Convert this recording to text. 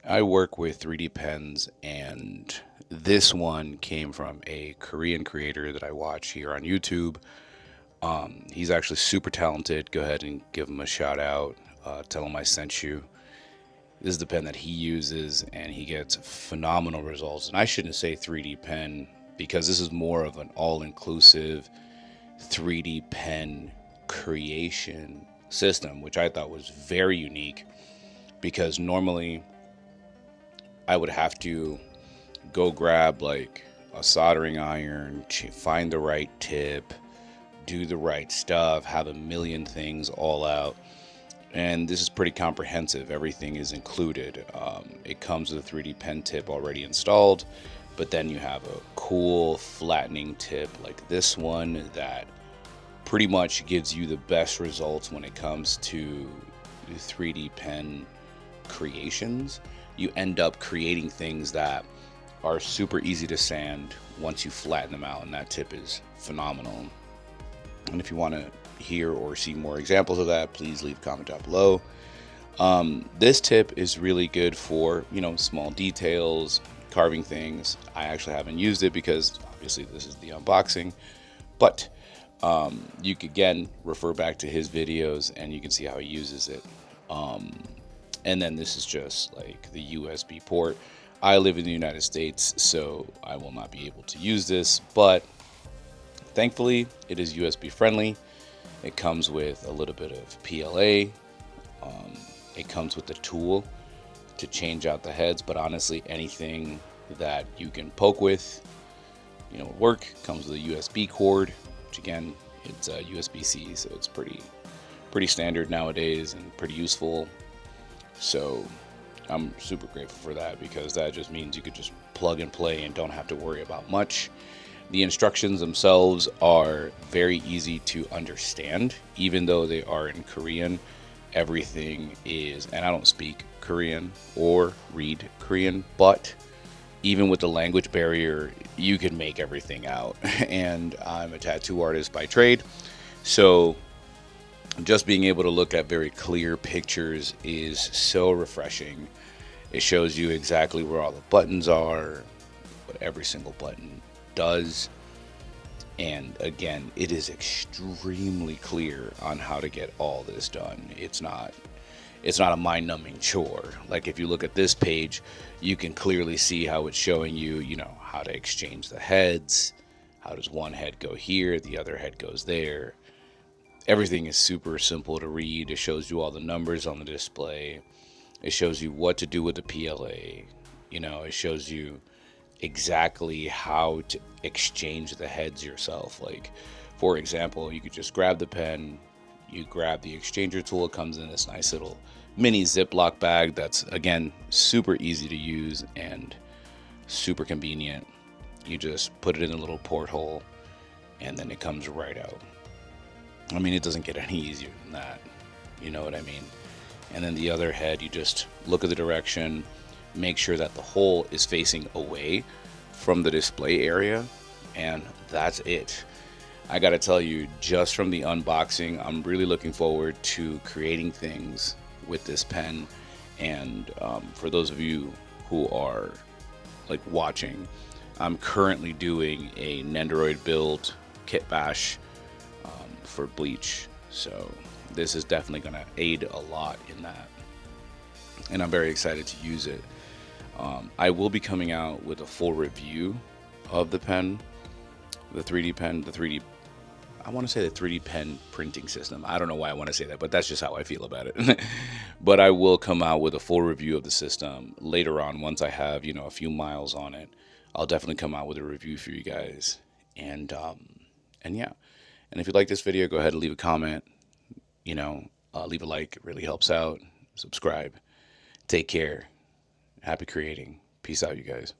I work with 3D pens, and this one came from a Korean creator that I watch here on YouTube. He's actually super talented. Go ahead and give him a shout out. Tell him I sent you. This is the pen that he uses, and he gets phenomenal results. And I shouldn't say 3D pen because this is more of an all inclusive 3D pen creation system, which I thought was very unique because normally I would have to go grab like a soldering iron, find the right tip, do the right stuff, have a million things all out. And this is pretty comprehensive. Everything is included. It comes with a 3D pen tip already installed, but then you have a cool flattening tip like this one that pretty much gives you the best results when it comes to 3D pen creations. You end up creating things that are super easy to sand once you flatten them out, and that tip is phenomenal. And if you want to hear or see more examples of that, please leave a comment down below. This tip is really good for, small details, carving things. I actually haven't used it because obviously this is the unboxing, but you could again refer back to his videos and you can see how he uses it. And then this is just like the USB port. I live in the United States, so I will not be able to use this, but thankfully it is USB friendly. It comes with a little bit of PLA. It comes with the tool to change out the heads, but honestly, anything that you can poke with, work. Comes with a USB cord, which again, it's USB-C, so it's pretty standard nowadays and pretty useful. So I'm super grateful for that because that just means you could just plug and play and don't have to worry about much. The instructions themselves are very easy to understand, even though they are in Korean. Everything is, and I don't speak Korean or read Korean, but even with the language barrier, you can make everything out. And I'm a tattoo artist by trade, so just being able to look at very clear pictures is so refreshing. It shows you exactly where all the buttons are, what every single button does. And again, it is extremely clear on how to get all this done. It's not a mind-numbing chore. Like if you look at this page, you can clearly see how it's showing you, how to exchange the heads. How does one head go here, the other head goes there. Everything is super simple to read. It shows you all the numbers on the display. It shows you what to do with the PLA. It shows you exactly how to exchange the heads yourself. Like, for example, you could just grab the pen, you grab the exchanger tool. It comes in this nice little mini Ziploc bag that's, again, super easy to use and super convenient. You just put it in a little porthole and then it comes right out. I mean, it doesn't get any easier than that. You know what I mean? And then the other head, you just look at the direction, make sure that the hole is facing away from the display area, and that's it. I gotta tell you, just from the unboxing, I'm really looking forward to creating things with this pen. And for those of you who are like watching, I'm currently doing a Nendoroid build kit bash for bleach, so this is definitely going to aid a lot in that, and I'm very excited to use it. I will be coming out with a full review of the pen, the 3D pen, I want to say the 3D pen printing system. I don't know why I want to say that, but that's just how I feel about it. But I will come out with a full review of the system later on once I have, a few miles on it. I'll definitely come out with a review for you guys. And yeah. And if you like this video, go ahead and leave a comment, leave a like. It really helps out. Subscribe. Take care. Happy creating. Peace out, you guys.